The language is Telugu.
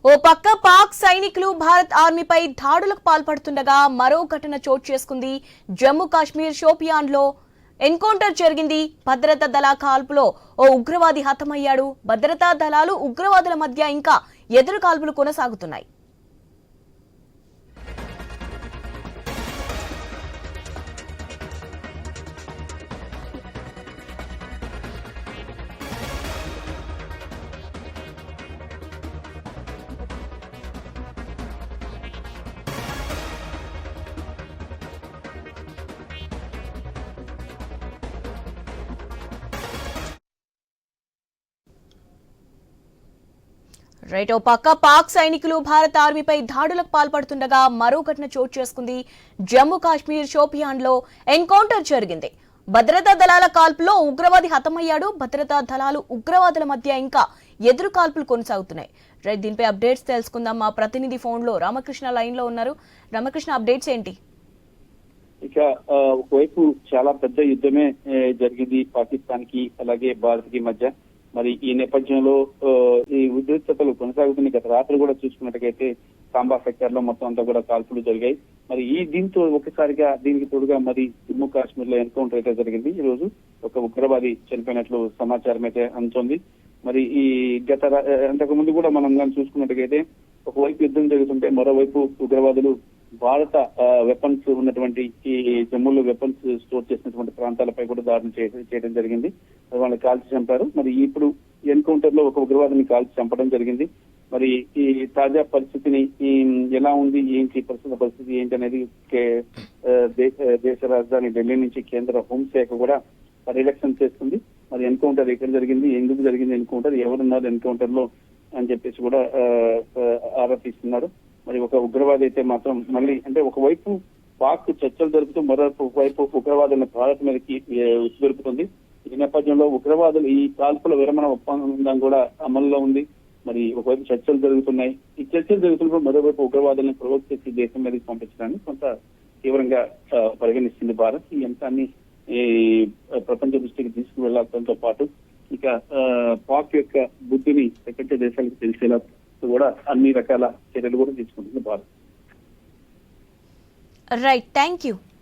ఓ పక్క పాక్ సైనికులు భారత్ ఆర్మీపై దాడులకు పాల్పడుతుండగా మరో ఘటన చోటు చేసుకుంది. జమ్మూ కాశ్మీర్ షోపియాన్లో ఎన్కౌంటర్ జరిగింది. భద్రతా దళ కాల్పులో ఓ ఉగ్రవాది హతమయ్యాడు. భద్రతా దళాలు ఉగ్రవాదుల మధ్య ఇంకా ఎదురు కాల్పులు కొనసాగుతున్నాయి. రైట్, ఓ పక్క పాక్ సైనికులు భారత ఆర్మీపై దాడులకు పాల్పడుతుండగా మరో ఘటన చోటు చేసుకుంది. జమ్మూ కాశ్మీర్ షోపియాన్లో ఎన్కౌంటర్ జరిగింది. భద్రతా దళాల కాల్పులో ఉగ్రవాది హతమయ్యాడు. భద్రతా దళాలు ఉగ్రవాదుల మధ్య ఇంకా ఎదురు కాల్పులు కొనసాగుతున్నాయి. రైట్, దీనిపై అప్డేట్స్ తెలుసుకుందాం. మా ప్రతినిధి ఫోన్ లో రామకృష్ణ లైన్ లో ఉన్నారు. రామకృష్ణ, అప్డేట్స్ ఏంటి? ఇక ఒకవైపు చాలా పెద్ద యుద్ధమే జరిగింది పాకిస్తాన్ కి అలాగే భారత్ కి మధ్య. మరి ఈ నేపథ్యంలో ఈ ఉద్రిక్తతలు కొనసాగుతున్నాయి. గత రాత్రి కూడా చూసుకున్నట్టుగైతే సాంబా సెక్టర్ లో మొత్తం అంతా కూడా కాల్పులు జరిగాయి. మరి దీంతో ఒకసారిగా దీనికి తోడుగా మరి జమ్మూ కాశ్మీర్ లో ఎన్కౌంటర్ అయితే జరిగింది. ఈ రోజు ఒక ఉగ్రవాది చనిపోయినట్లు సమాచారం అయితే అందుతోంది. మరి ఈ అంతకు ముందు కూడా మనం కానీ చూసుకున్నట్టుగైతే ఒకవైపు యుద్ధం జరుగుతుంటే మరోవైపు ఉగ్రవాదులు భారత వెపన్స్ ఉన్నటువంటి ఈ జమ్మూలో వెపన్స్ స్టోర్ చేసినటువంటి ప్రాంతాలపై కూడా దాడులు చేయడం జరిగింది. వాళ్ళని కాల్చి చంపారు. మరి ఇప్పుడు ఎన్కౌంటర్ లో ఒక ఉగ్రవాదిని కాల్చి చంపడం జరిగింది. మరి ఈ తాజా పరిస్థితిని ఎలా ఉంది, ఏంటి ప్రస్తుత పరిస్థితి ఏంటి అనేది దేశ రాజధాని ఢిల్లీ నుంచి కేంద్ర హోంశాఖ కూడా పరిరక్షణ చేస్తుంది. మరి ఎన్కౌంటర్ ఎక్కడ జరిగింది, ఎందుకు జరిగింది ఎన్కౌంటర్, ఎవరున్నారు ఎన్కౌంటర్ లో అని చెప్పేసి కూడా ఆరా తీస్తున్నారు. మరి ఒక ఉగ్రవాది అయితే మాత్రం మళ్ళీ అంటే ఒకవైపు పాక్ చర్చలు జరుపుతూ మరోవైపు ఉగ్రవాదులను భారత్ మీదకి ఉచ్చుదొరుకుతుంది. ఈ నేపథ్యంలో ఉగ్రవాదులు ఈ కాల్పుల విరమణ ఒప్పందం కూడా అమల్లో ఉంది. మరి ఒకవైపు చర్చలు జరుగుతున్నాయి. ఈ చర్చలు జరుగుతున్నప్పుడు మరోవైపు ఉగ్రవాదులను ప్రవోక్ చేసి దేశం మీదకి పంపించడాన్ని కొంత తీవ్రంగా పరిగణిస్తుంది భారత్. ఈ అంశాన్ని ఈ ప్రపంచ దృష్టికి తీసుకువెళ్లడంతో పాటు ఇక పాక్ యొక్క బుద్ధిని ప్రపంచ దేశాలకు తెలిసేలా కూడా అన్ని రకాల చర్యలు కూడా తీసుకుంటుంది భారత్. Right, thank you.